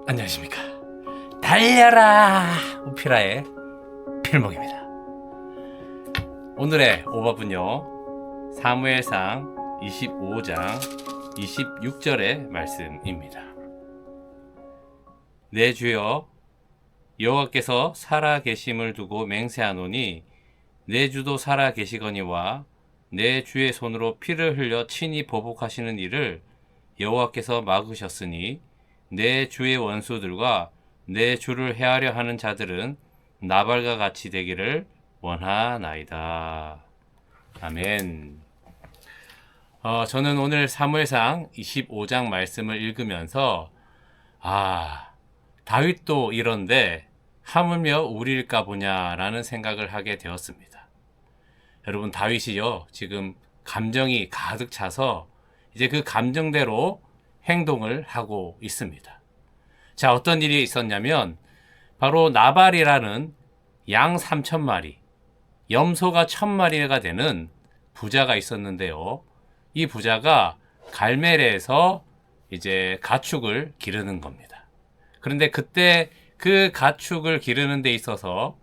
안녕하십니까. 달려라 우피라의 필목입니다. 오늘의 오법은요, 사무엘상 25장 26절의 말씀입니다. 내 주여, 여호와께서 살아 계심을 두고 맹세하노니 내 주도 살아 계시거니와 내 주의 손으로 피를 흘려 친히 보복하시는 일을 여호와께서 막으셨으니 내 주의 원수들과 내 주를 해하려 하는 자들은 나발과 같이 되기를 원하나이다. 아멘. 저는 오늘 사무엘상 25장 말씀을 읽으면서 다윗도 이런데 하물며 우리일까 보냐라는 생각을 하게 되었습니다. 여러분, 다윗이요, 지금 감정이 가득 차서 이제 그 감정대로 행동을 하고 있습니다. 자, 어떤 일이 있었냐면 바로 나발이라는 양 3,000마리, 염소가 1,000마리가 되는 부자가 있었는데요. 이 부자가 갈멜에서 이제 가축을 기르는 겁니다. 그런데 그때 그 가축을 기르는 데 있어서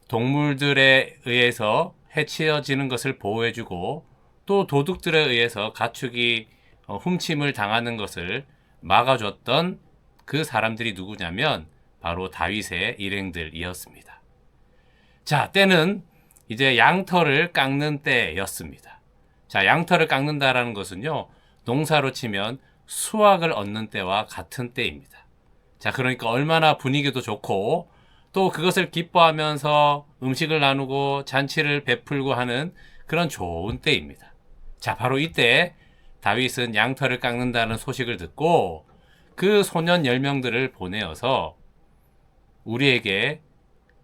동물들에 의해서 해치어지는 것을 보호해주고 또 도둑들에 의해서 가축이 훔침을 당하는 것을 막아줬던 그 사람들이 누구냐면 바로 다윗의 일행들이었습니다. 자, 때는 이제 양털을 깎는 때였습니다. 자, 양털을 깎는다라는 것은요, 농사로 치면 수확을 얻는 때와 같은 때입니다. 자, 그러니까 얼마나 분위기도 좋고 또 그것을 기뻐하면서 음식을 나누고 잔치를 베풀고 하는 그런 좋은 때입니다. 자, 바로 이때 다윗은 양털을 깎는다는 소식을 듣고 그 소년 10명들을 보내어서 우리에게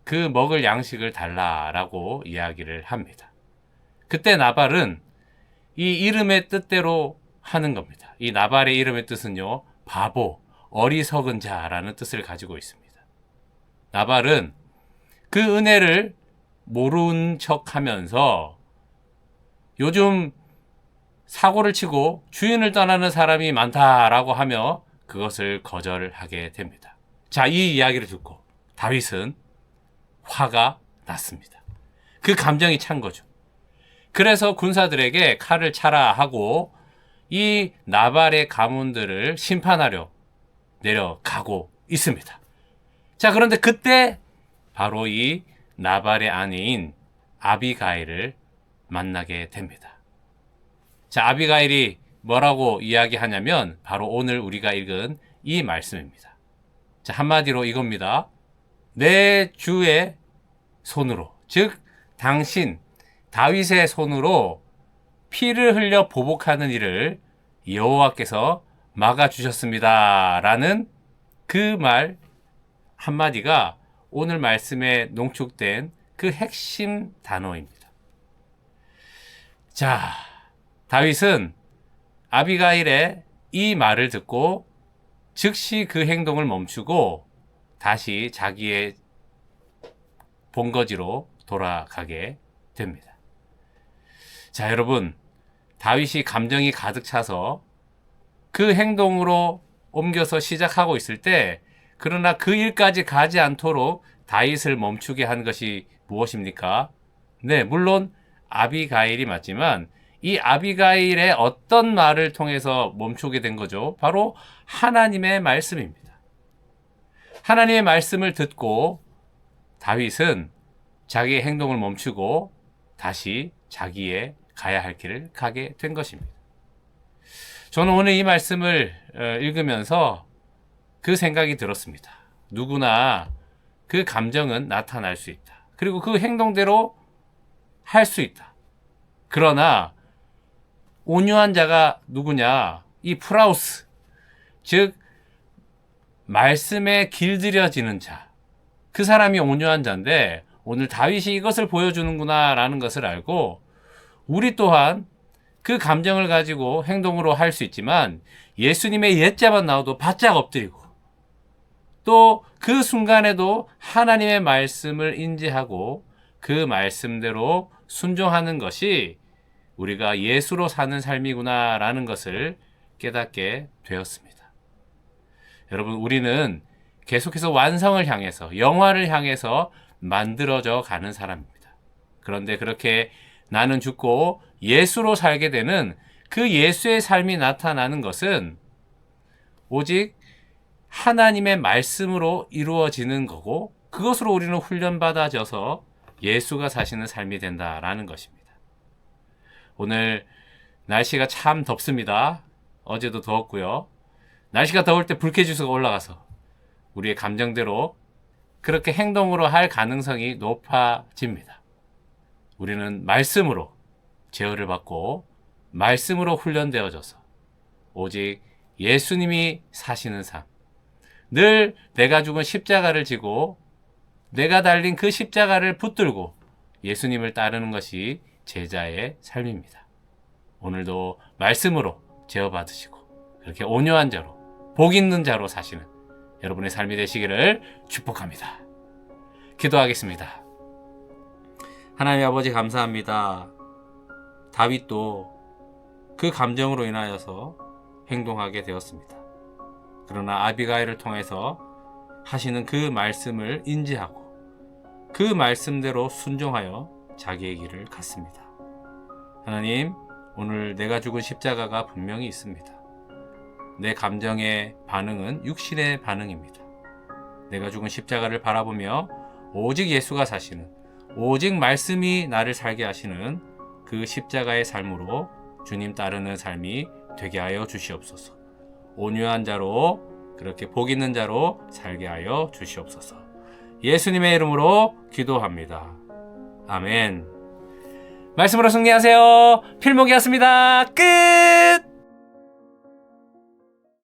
그 먹을 양식을 달라라고 이야기를 합니다. 그때 나발은 이 이름의 뜻대로 하는 겁니다. 이 나발의 이름의 뜻은요, 바보, 어리석은 자라는 뜻을 가지고 있습니다. 나발은 그 은혜를 모른 척 하면서 요즘 사고를 치고 주인을 떠나는 사람이 많다라고 하며 그것을 거절하게 됩니다. 자, 이 이야기를 듣고 다윗은 화가 났습니다. 그 감정이 찬 거죠. 그래서 군사들에게 칼을 차라 하고 이 나발의 가문들을 심판하려 내려가고 있습니다. 자, 그런데 그때 바로 이 나발의 아내인 아비가일을 만나게 됩니다. 자, 아비가일이 뭐라고 이야기하냐면 바로 오늘 우리가 읽은 이 말씀입니다. 자, 한마디로 이겁니다. 내 주의 손으로, 즉 당신 다윗의 손으로 피를 흘려 보복하는 일을 여호와께서 막아주셨습니다 라는 그 말 한마디가 오늘 말씀에 농축된 그 핵심 단어입니다. 자, 다윗은 아비가일의 이 말을 듣고 즉시 그 행동을 멈추고 다시 자기의 본거지로 돌아가게 됩니다. 자, 여러분, 다윗이 감정이 가득 차서 그 행동으로 옮겨서 시작하고 있을 때, 그러나 그 일까지 가지 않도록 다윗을 멈추게 한 것이 무엇입니까? 네, 물론 아비가일이 맞지만 이 아비가일의 어떤 말을 통해서 멈추게 된 거죠? 바로 하나님의 말씀입니다. 하나님의 말씀을 듣고 다윗은 자기의 행동을 멈추고 다시 자기의 가야 할 길을 가게 된 것입니다. 저는 오늘 이 말씀을 읽으면서 그 생각이 들었습니다. 누구나 그 감정은 나타날 수 있다. 그리고 그 행동대로 할 수 있다. 그러나 온유한 자가 누구냐? 이 프라우스, 즉 말씀에 길들여지는 자, 그 사람이 온유한 자인데 오늘 다윗이 이것을 보여주는구나 라는 것을 알고 우리 또한 그 감정을 가지고 행동으로 할 수 있지만 예수님의 옛자만 나와도 바짝 엎드리고 또 그 순간에도 하나님의 말씀을 인지하고 그 말씀대로 순종하는 것이 우리가 예수로 사는 삶이구나 라는 것을 깨닫게 되었습니다. 여러분, 우리는 계속해서 완성을 향해서, 영화를 향해서 만들어져 가는 사람입니다. 그런데 그렇게 나는 죽고 예수로 살게 되는 그 예수의 삶이 나타나는 것은 오직 하나님의 말씀으로 이루어지는 거고, 그것으로 우리는 훈련받아져서 예수가 사시는 삶이 된다라는 것입니다. 오늘 날씨가 참 덥습니다. 어제도 더웠고요. 날씨가 더울 때 불쾌지수가 올라가서 우리의 감정대로 그렇게 행동으로 할 가능성이 높아집니다. 우리는 말씀으로 제어를 받고 말씀으로 훈련되어져서 오직 예수님이 사시는 삶, 늘 내가 죽은 십자가를 지고 내가 달린 그 십자가를 붙들고 예수님을 따르는 것이 제자의 삶입니다. 오늘도 말씀으로 제어받으시고 그렇게 온유한 자로, 복 있는 자로 사시는 여러분의 삶이 되시기를 축복합니다. 기도하겠습니다. 하나님 아버지, 감사합니다. 다윗도 그 감정으로 인하여서 행동하게 되었습니다. 그러나 아비가일을 통해서 하시는 그 말씀을 인지하고 그 말씀대로 순종하여 자기의 길을 갔습니다. 하나님, 오늘 내가 죽은 십자가가 분명히 있습니다. 내 감정의 반응은 육신의 반응입니다. 내가 죽은 십자가를 바라보며 오직 예수가 사시는, 오직 말씀이 나를 살게 하시는 그 십자가의 삶으로 주님 따르는 삶이 되게 하여 주시옵소서. 온유한 자로, 그렇게 복 있는 자로 살게 하여 주시옵소서. 예수님의 이름으로 기도합니다. 아멘. 말씀으로 승리하세요. 필목이었습니다. 끝!